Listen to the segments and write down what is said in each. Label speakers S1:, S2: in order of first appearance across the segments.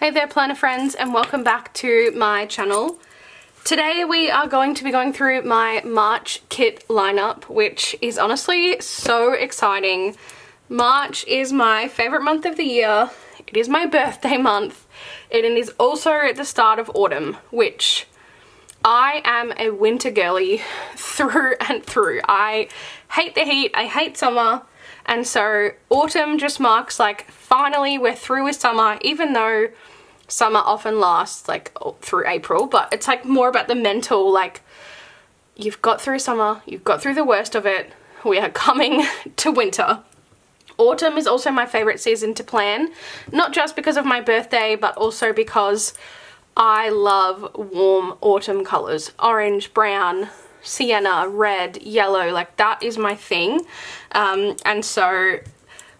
S1: Hey there planner friends, and welcome back to my channel. Today we are going to be going through my March kit lineup, which is honestly so exciting. March is my favorite month of the year. It is my birthday month. It is also the start of autumn, which I am a winter girly through and through. I hate the heat, I hate summer, and so autumn just marks like finally we're through with summer, even though summer often lasts like through April, but it's like more about the mental, like you've got through summer, you've got through the worst of it, we are coming to winter. Autumn is also my favorite season to plan, not just because of my birthday, but also because I love warm autumn colors. Orange, brown, sienna, red, yellow, like that is my thing. And so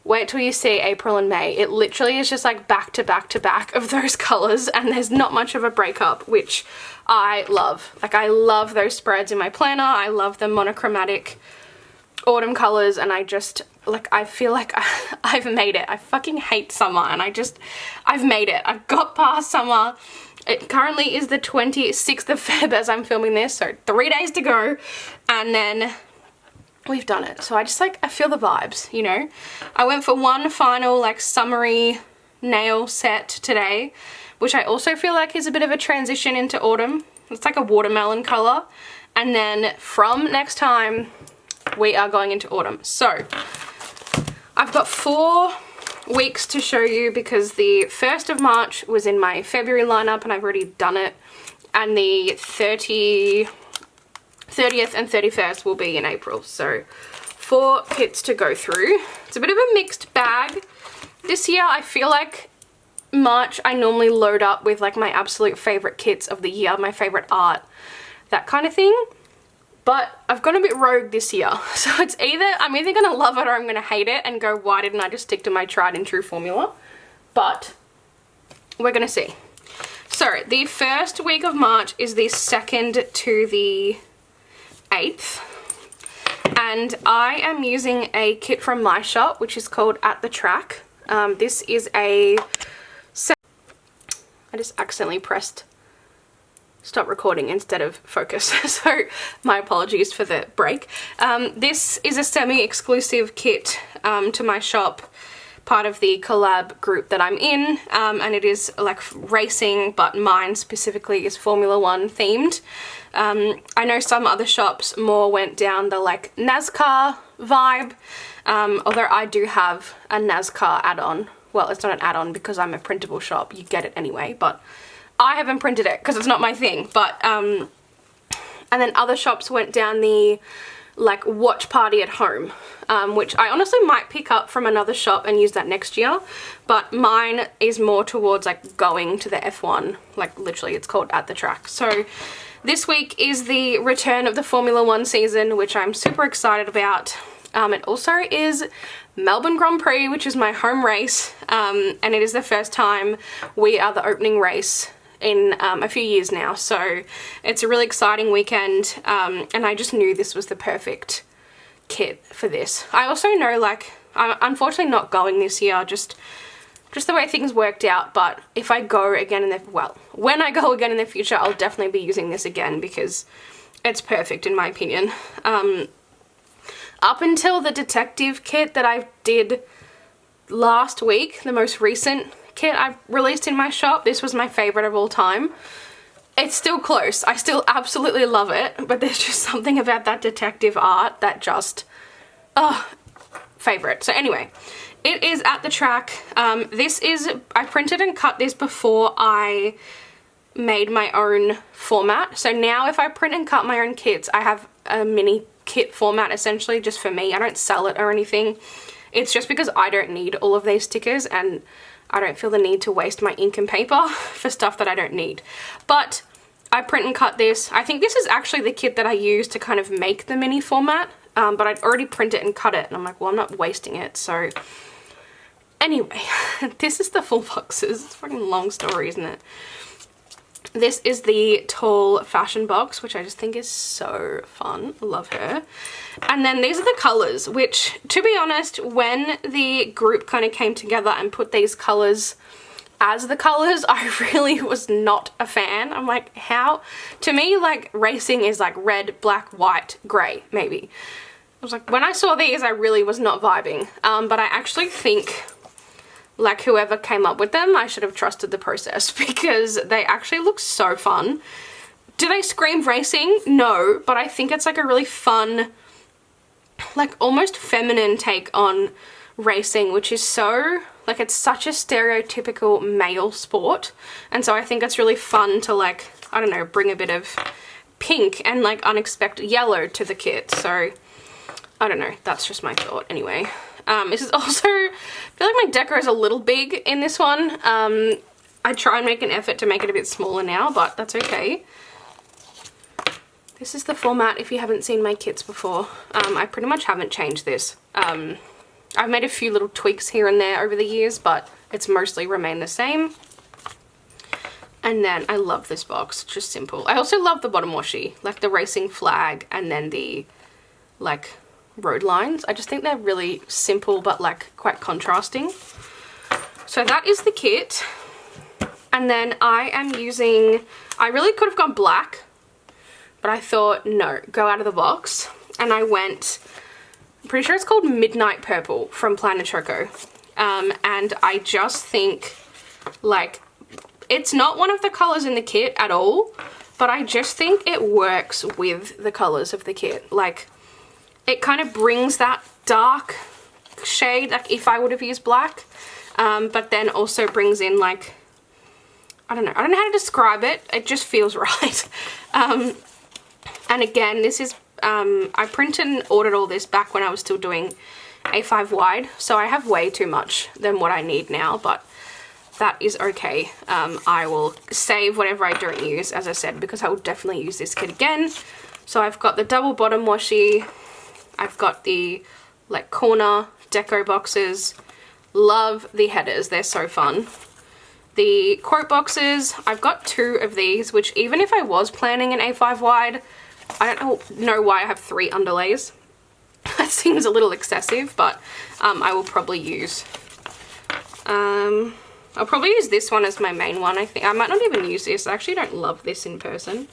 S1: wait till you see April and May. It literally is just like back to back to back of those colors, and there's not much of a breakup, which I love. Like I love those spreads in my planner. I love the monochromatic autumn colors, and I just like, I feel like I've made it. I fucking hate summer, and I've made it. I've got past summer. It currently is the 26th of Feb as I'm filming this, so 3 days to go, and then we've done it. So I just like, I feel the vibes, you know. I went for one final like summery nail set today, which I also feel like is a bit of a transition into autumn. It's like a watermelon color, and then from next time we are going into autumn. So I've got 4 weeks to show you because the 1st of March was in my February lineup and I've already done it, and the 30th and 31st will be in April. So 4 kits to go through. It's a bit of a mixed bag. This year I feel like March I normally load up with like my absolute favorite kits of the year, my favorite art, that kind of thing. But I've gone a bit rogue this year. So it's I'm either gonna love it or I'm gonna hate it and go, why didn't I just stick to my tried and true formula? But we're gonna see. So the first week of March is the 2nd to the 8th, and I am using a kit from my shop which is called At the Track. This is I just accidentally pressed stop recording instead of focus, so my apologies for the break. This is a semi-exclusive kit to my shop, part of the collab group that I'm in, and it is like racing, but mine specifically is Formula 1 themed. I know some other shops more went down the like NASCAR vibe, although I do have a NASCAR add-on. Well, it's not an add-on because I'm a printable shop, you get it anyway, but I haven't printed it because it's not my thing. But and then other shops went down the like watch party at home, which I honestly might pick up from another shop and use that next year, but mine is more towards like going to the F1, like literally it's called At the Track. So this week is the return of the Formula 1 season, which I'm super excited about. It also is Melbourne Grand Prix, which is my home race, and it is the first time we are the opening race in a few years now, so it's a really exciting weekend, and I just knew this was the perfect kit for this. I also know, like, I'm unfortunately not going this year, just the way things worked out, but if I go again when I go again in the future, I'll definitely be using this again because it's perfect in my opinion. Up until the detective kit that I did last week, the most recent kit I've released in my shop, this was my favorite of all time. It's still close, I still absolutely love it, but there's just something about that detective art that just, favorite. So anyway, it is At the Track. I printed and cut this before I made my own format. So now if I print and cut my own kits, I have a mini kit format essentially just for me. I don't sell it or anything. It's just because I don't need all of these stickers and I don't feel the need to waste my ink and paper for stuff that I don't need. But I print and cut this. I think this is actually the kit that I used to kind of make the mini format, but I'd already printed and cut it, and I'm like, well, I'm not wasting it. So anyway, this is the full boxes. It's a fucking long story, isn't it? This is the tall fashion box, which I just think is so fun. Love her. And then these are the colors, which, to be honest, when the group kind of came together and put these colors as the colors, I really was not a fan. I'm like, how? To me, like, racing is like red, black, white, grey, maybe. I was like, when I saw these, I really was not vibing. But I actually think, like, whoever came up with them, I should have trusted the process because they actually look so fun. Do they scream racing? No, but I think it's like a really fun, like almost feminine take on racing, which is so, like, it's such a stereotypical male sport. And so I think it's really fun to, like, I don't know, bring a bit of pink and like unexpected yellow to the kit. So I don't know, that's just my thought anyway. This is also, I feel like my decor is a little big in this one. I try and make an effort to make it a bit smaller now, but that's okay. This is the format if you haven't seen my kits before. I pretty much haven't changed this. I've made a few little tweaks here and there over the years, but it's mostly remained the same. And then I love this box, just simple. I also love the bottom washi, like the racing flag and then the like road lines. I just think they're really simple but like quite contrasting. So that is the kit. And then I am using, I really could have gone black, but I thought no, go out of the box. And I went, I'm pretty sure it's called Midnight Purple from Planet Choco. And I just think, like, it's not one of the colors in the kit at all, but I just think it works with the colors of the kit. Like, it kind of brings that dark shade, like if I would have used black, but then also brings in like, I don't know how to describe it. It just feels right. And again, this is, I printed and ordered all this back when I was still doing A5 wide, so I have way too much than what I need now, but that is okay. I will save whatever I don't use, as I said, because I will definitely use this kit again. So I've got the double bottom washi, I've got the like corner deco boxes, love the headers, they're so fun. The quote boxes, I've got 2 of these, which even if I was planning an A5 wide, I don't know why I have 3 underlays. That seems a little excessive, but I will probably use, I'll probably use this one as my main one. I think I might not even use this. I actually don't love this in person.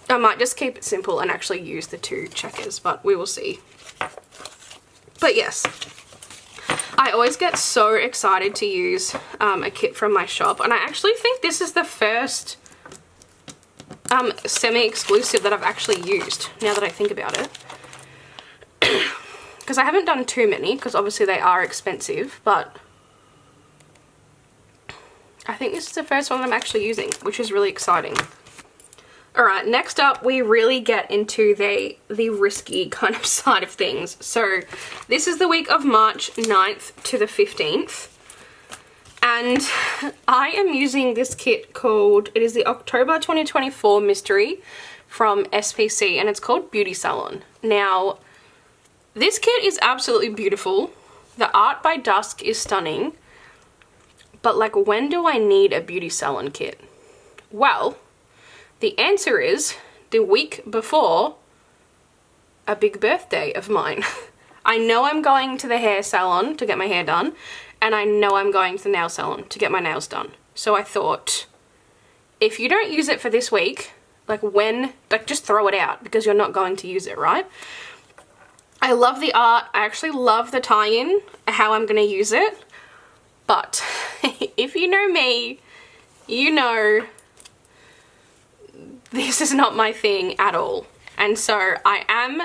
S1: I might just keep it simple and actually use the 2 checkers, but we will see. But yes, I always get so excited to use a kit from my shop, and I actually think this is the first semi-exclusive that I've actually used, now that I think about it. Because I haven't done too many, because obviously they are expensive, but I think this is the first one I'm actually using, which is really exciting. Alright, next up we really get into the risky kind of side of things. So this is the week of March 9th to the 15th. And I am using this kit called, it is the October 2024 Mystery from SPC, and it's called Beauty Salon. Now, this kit is absolutely beautiful. The art by Dusk is stunning. But like, when do I need a beauty salon kit? Well, the answer is the week before a big birthday of mine. I know I'm going to the hair salon to get my hair done, and I know I'm going to the nail salon to get my nails done. So I thought, if you don't use it for this week, like just throw it out because you're not going to use it, right? I love the art. I actually love the tie-in, how I'm going to use it. But if you know me, you know this is not my thing at all. And so I am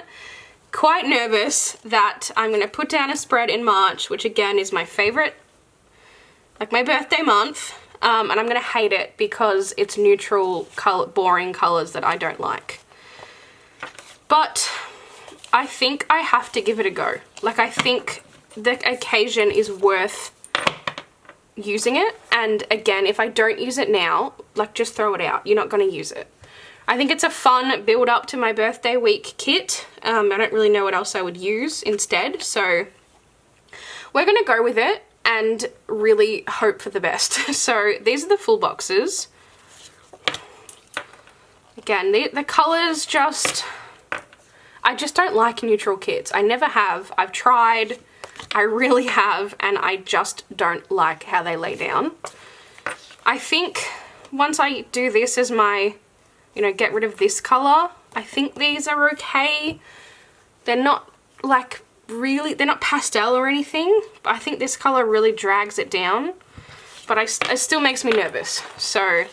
S1: quite nervous that I'm going to put down a spread in March, which again is my favorite, like my birthday month, and I'm going to hate it because it's neutral, boring colors that I don't like. But I think I have to give it a go. Like, I think the occasion is worth using it, and again, if I don't use it now, like, just throw it out. You're not going to use it. I think it's a fun build up to my birthday week kit. I don't really know what else I would use instead, so we're going to go with it and really hope for the best. So these are the full boxes. Again, the colors just, I just don't like neutral kits. I never have. I've tried, I really have, and I just don't like how they lay down. I think once I do this as my, you know, get rid of this colour, I think these are okay. They're not like really, they're not pastel or anything, but I think this colour really drags it down, but it still makes me nervous. So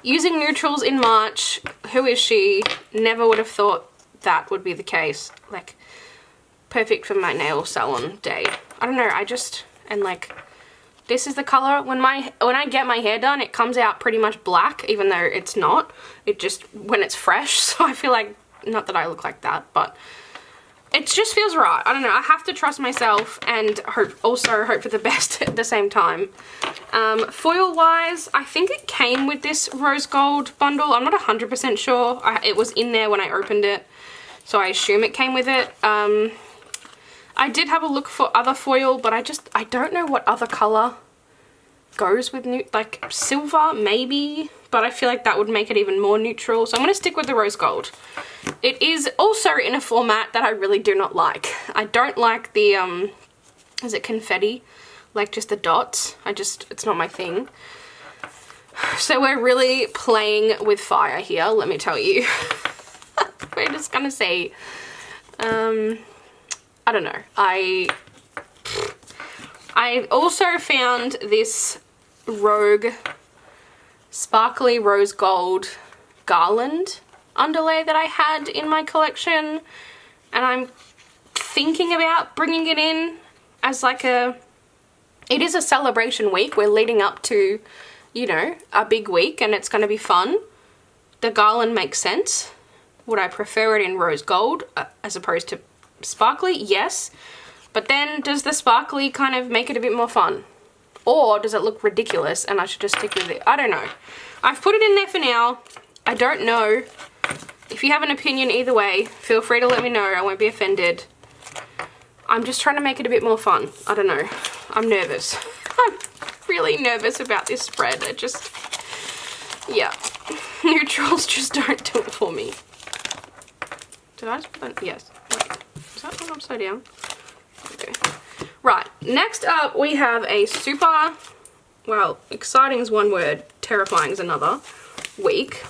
S1: using neutrals in March, who is she? Never would have thought that would be the case. Like, perfect for my nail salon day. I don't know, and like, this is the colour. When I get my hair done, it comes out pretty much black, even though it's not. It just, when it's fresh, so I feel like, not that I look like that, but it just feels right. I don't know, I have to trust myself and also hope for the best at the same time. Foil wise, I think it came with this rose gold bundle. I'm not 100% sure. It was in there when I opened it, so I assume it came with it. I did have a look for other foil, but I don't know what other colour goes with like silver maybe, but I feel like that would make it even more neutral, so I'm going to stick with the rose gold. It is also in a format that I really do not like. I don't like the is it confetti, like just the dots. It's not my thing. So we're really playing with fire here, let me tell you. We're just gonna see. I don't know. I also found this Rogue sparkly rose gold garland underlay that I had in my collection, and I'm thinking about bringing it in as like it is a celebration week. We're leading up to, you know, a big week, and it's going to be fun. The garland makes sense. Would I prefer it in rose gold as opposed to sparkly? Yes. But then does the sparkly kind of make it a bit more fun? Or does it look ridiculous and I should just stick with it? I don't know. I've put it in there for now. I don't know. If you have an opinion either way, feel free to let me know. I won't be offended. I'm just trying to make it a bit more fun. I don't know. I'm nervous. I'm really nervous about this spread. It just, yeah. Neutrals just don't do it for me. Did I just put that? Yes. Wait, is that one upside down? Okay. Right, next up we have a super, well, exciting is one word, terrifying is another, week.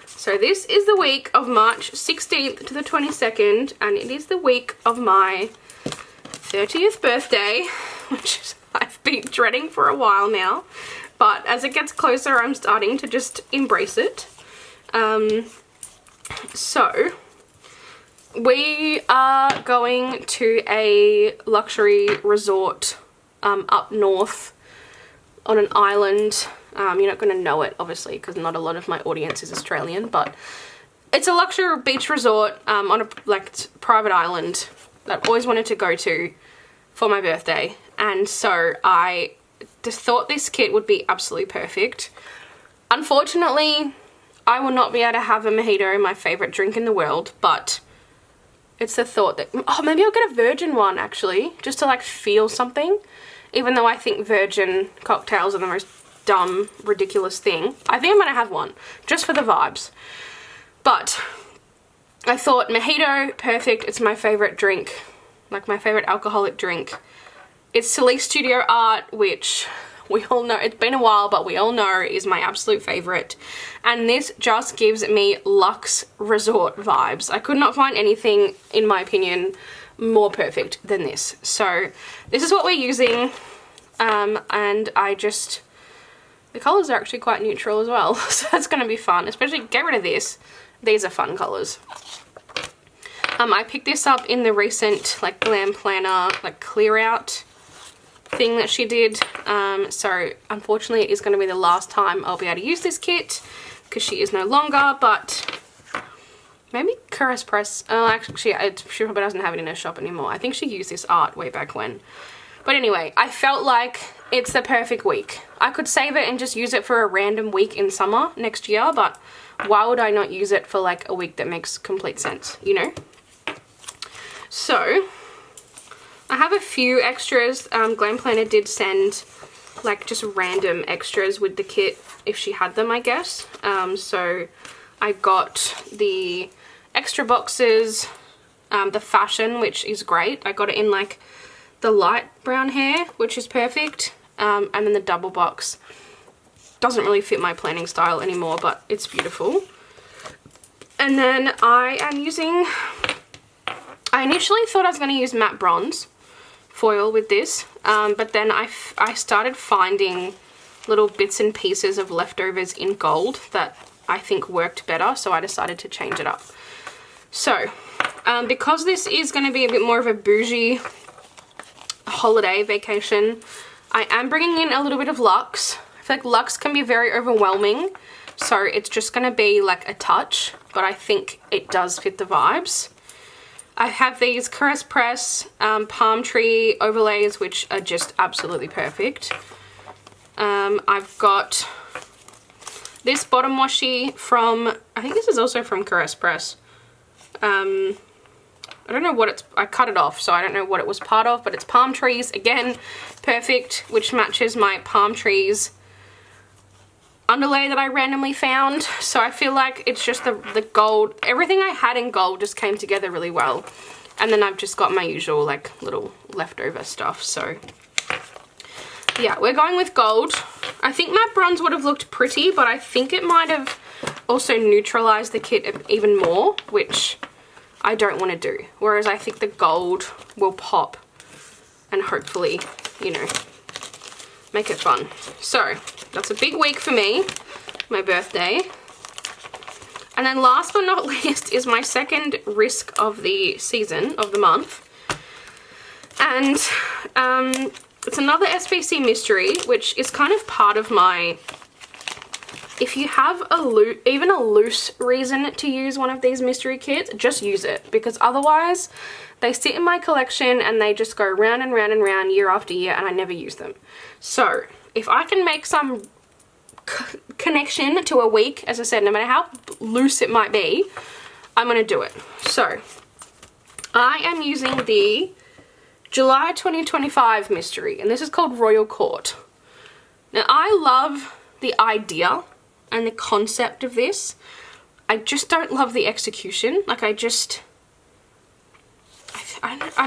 S1: So this is the week of March 16th to the 22nd, and it is the week of my 30th birthday, which I've been dreading for a while now, but as it gets closer I'm starting to just embrace it. So we are going to a luxury resort up north on an island. You're not going to know it, obviously, because not a lot of my audience is Australian, but it's a luxury beach resort on a private island that I've always wanted to go to for my birthday, and so I just thought this kit would be absolutely perfect. Unfortunately, I will not be able to have a mojito, my favourite drink in the world, but it's the thought that, oh, maybe I'll get a virgin one, actually, just to, like, feel something. Even though I think virgin cocktails are the most dumb, ridiculous thing. I think I'm going to have one, just for the vibes. But I thought mojito, perfect. It's my favourite drink, like my favourite alcoholic drink. It's Solis Studio Art, which we all know, it's been a while, but we all know is my absolute favourite. And this just gives me luxe resort vibes. I could not find anything, in my opinion, more perfect than this. So this is what we're using, and the colours are actually quite neutral as well, so that's going to be fun, especially get rid of this. These are fun colours. I picked this up in the recent like Glam Planner like clear out thing that she did, so unfortunately it is going to be the last time I'll be able to use this kit because she is no longer, but maybe Caress Press, actually she probably doesn't have it in her shop anymore. I think she used this art way back when. But anyway, I felt like it's the perfect week. I could save it and just use it for a random week in summer next year, but why would I not use it for like a week that makes complete sense, you know? So I have a few extras. Glam Planner did send like just random extras with the kit if she had them, I guess. So I got the extra boxes, the fashion, which is great. I got it in like the light brown hair, which is perfect, and then the double box doesn't really fit my planning style anymore, but it's beautiful. And then I am using, I initially thought I was going to use matte bronze foil with this, but then I started finding little bits and pieces of leftovers in gold that I think worked better, so I decided to change it up. So, because this is going to be a bit more of a bougie holiday vacation, I am bringing in a little bit of Luxe. I feel like Luxe can be very overwhelming, so it's just going to be like a touch, but I think it does fit the vibes. I have these Caress Press palm tree overlays, which are just absolutely perfect. I've got this bottom washi from, I think this is also from Caress Press. I don't know what I cut it off, so I don't know what it was part of, but it's palm trees. Again, perfect, which matches my palm trees underlay that I randomly found. So I feel like it's just the gold, everything I had in gold just came together really well. And then I've just got my usual like little leftover stuff. So yeah, we're going with gold. I think matte bronze would have looked pretty, but I think it might have also neutralized the kit even more, which I don't want to do. Whereas I think the gold will pop and hopefully, you know, make it fun. So that's a big week for me, my birthday. And then last but not least is my second risk of the season, of the month. And it's another SPC mystery, which is kind of part of my, if you have even a loose reason to use one of these mystery kits, just use it, because otherwise they sit in my collection and they just go round and round and round year after year and I never use them. So if I can make some connection to a week, as I said, no matter how loose it might be, I'm going to do it. So I am using the July 2025 mystery, and this is called Royal Court. Now I love the idea and the concept of this. I just don't love the execution. Like I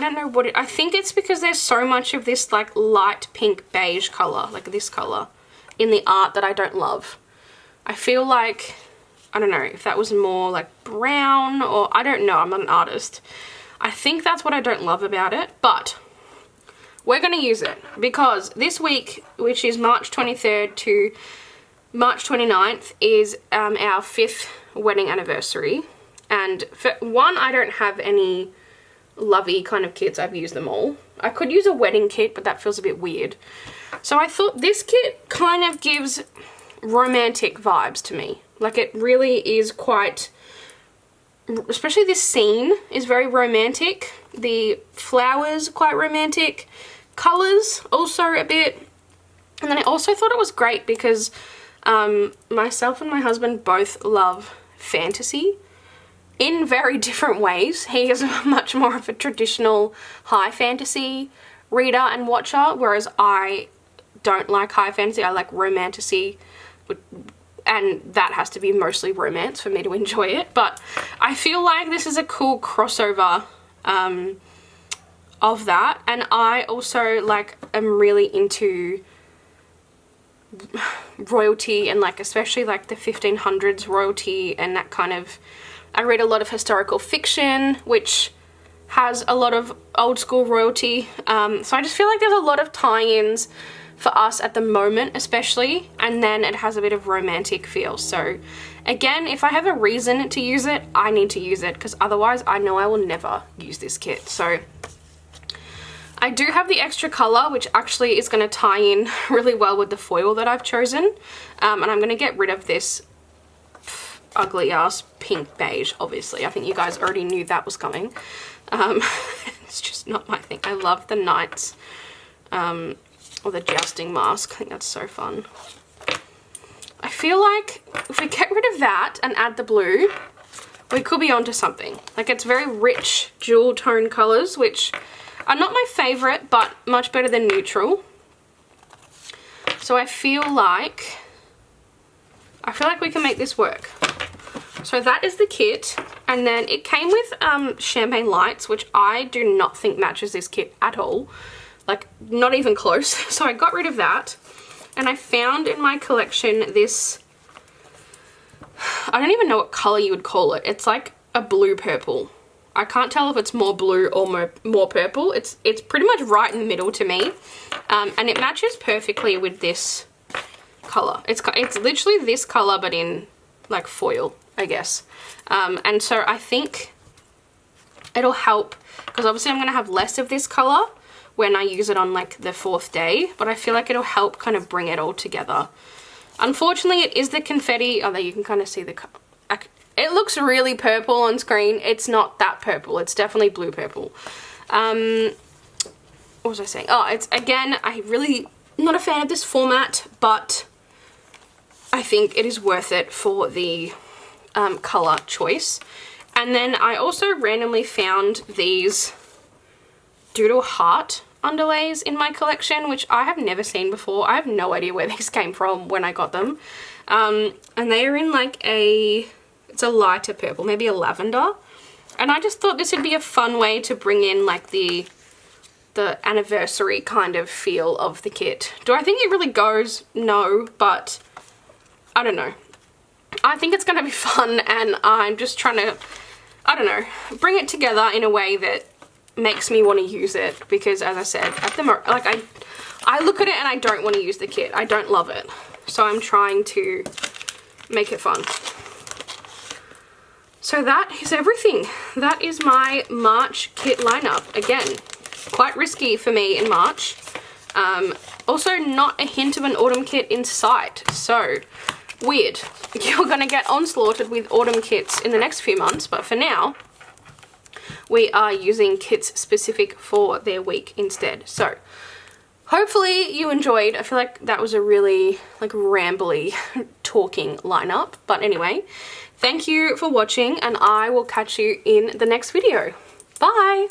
S1: don't know what it, I think it's because there's so much of this like light pink beige color, like this color, in the art that I don't love. I feel like, I don't know, if that was more like brown, or I don't know, I'm not an artist. I think that's what I don't love about it, but we're going to use it because this week, which is March 23rd to March 29th, is our 5th wedding anniversary. And for one, I don't have any lovey kind of kits. I've used them all. I could use a wedding kit, but that feels a bit weird. So I thought this kit kind of gives romantic vibes to me. Like it really is quite, especially this scene is very romantic. The flowers quite romantic. Colors also a bit. And then I also thought it was great because myself and my husband both love fantasy in very different ways. He is much more of a traditional high fantasy reader and watcher, whereas I don't like high fantasy. I like romantasy, and that has to be mostly romance for me to enjoy it. But I feel like this is a cool crossover of that. And I also like am really into royalty and like especially like the 1500s royalty and that kind of, I read a lot of historical fiction which has a lot of old school royalty, so I just feel like there's a lot of tie-ins for us at the moment especially, and then it has a bit of romantic feel. So again, if I have a reason to use it, I need to use it, because otherwise I know I will never use this kit. So I do have the extra colour, which actually is going to tie in really well with the foil that I've chosen, and I'm going to get rid of this ugly ass pink beige. Obviously I think you guys already knew that was coming. It's just not my thing. I love the knights or the jousting mask. I think that's so fun. I feel like if we get rid of that and add the blue, we could be onto something. Like it's very rich jewel tone colours, which are not my favourite, but much better than neutral. So I feel like we can make this work. So that is the kit, and then it came with champagne lights, which I do not think matches this kit at all, like not even close. So I got rid of that, And I found in my collection this, I don't even know what color you would call it. It's like a blue purple. I can't tell if it's more blue or more purple. It's pretty much right in the middle to me. And it matches perfectly with this color. It's literally this color but in like foil, I guess. And so I think it'll help, because obviously I'm going to have less of this color when I use it on like the 4th day, but I feel like it'll help kind of bring it all together. Unfortunately, it is the confetti. Oh, there you can kind of see the color. It looks really purple on screen. It's not that purple. It's definitely blue purple. What was I saying? Oh, it's, again, I really not a fan of this format, but I think it is worth it for the color choice. And then I also randomly found these doodle heart underlays in my collection, which I have never seen before. I have no idea where these came from when I got them. And they are in like it's a lighter purple, maybe a lavender. And I just thought this would be a fun way to bring in like the anniversary kind of feel of the kit. Do I think it really goes? No, but I don't know. I think it's gonna be fun, and I'm just trying to, I don't know, bring it together in a way that makes me want to use it, because as I said, at the moment, like I look at it and I don't want to use the kit. I don't love it. So I'm trying to make it fun. So that is everything. That is my March kit lineup. Again, quite risky for me in March. Also not a hint of an autumn kit in sight. So weird. You're gonna get onslaughted with autumn kits in the next few months, but for now, we are using kits specific for their week instead. So hopefully you enjoyed. I feel like that was a really like rambly talking lineup, but anyway, thank you for watching, and I will catch you in the next video. Bye!